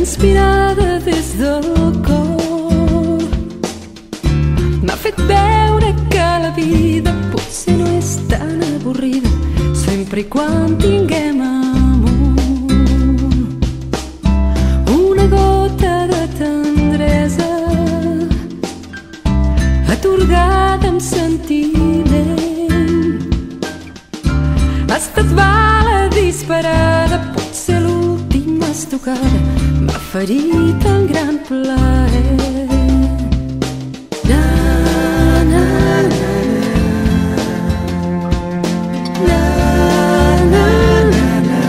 transpirada des del cor. M'ha fet veure que la vida potser no és tan avorrida sempre i quan tinguem amor. Una gota de tendresa atorgada amb sentiment. Ha estat bala disparada, potser l'última estocada m'ha ferit en gran plaer. Na, na, na, na, na, na, na,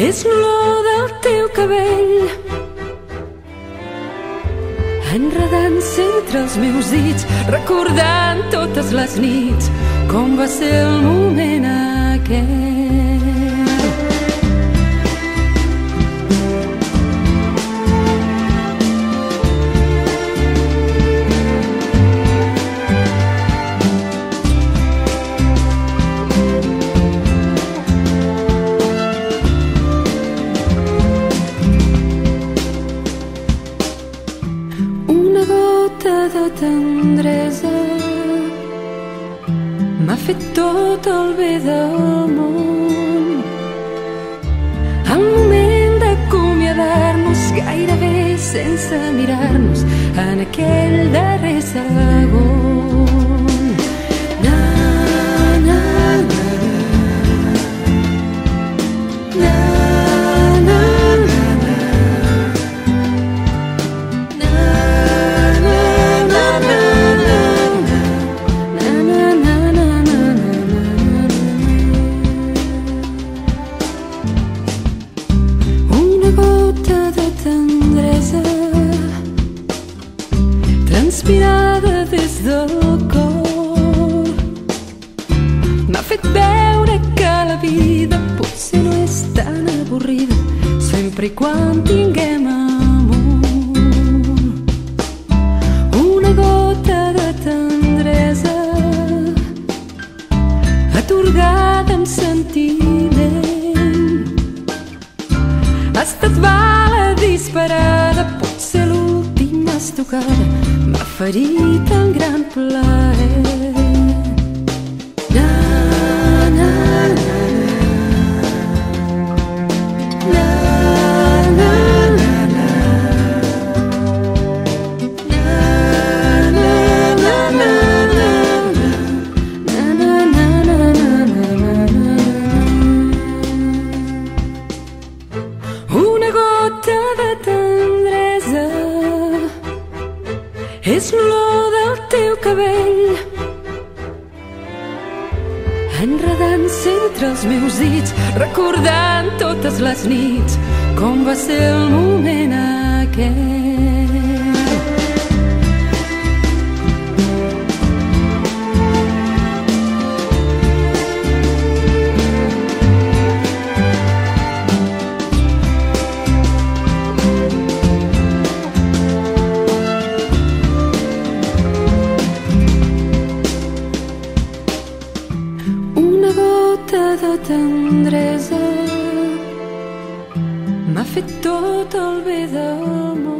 és l'olor del teu cabell enredant-se entre els meus dits, recordant totes les nits com va ser el moment aquell. De tendresa m'ha fet tot el bé del món. El moment d'acomiadar-nos gairebé sense mirar-nos en aquell darrer segon. Na, na, na, na, na, transpirada des del cor. M'ha fet veure que la vida potser no és tan avorrida sempre i quan tinguem amor. Una gota de tendresa atorgada amb sentiment. Ha estat bala disparada, potser l'última estocada m'ha ferit en gran plaer. Na, na, na, na, na, na, na, una gota de tendresa és l'olor del teu cabell enredant-se entre els meus dits, recordant totes les nits com va ser el moment aquell. De tendresa m'ha fet tot el bé del món.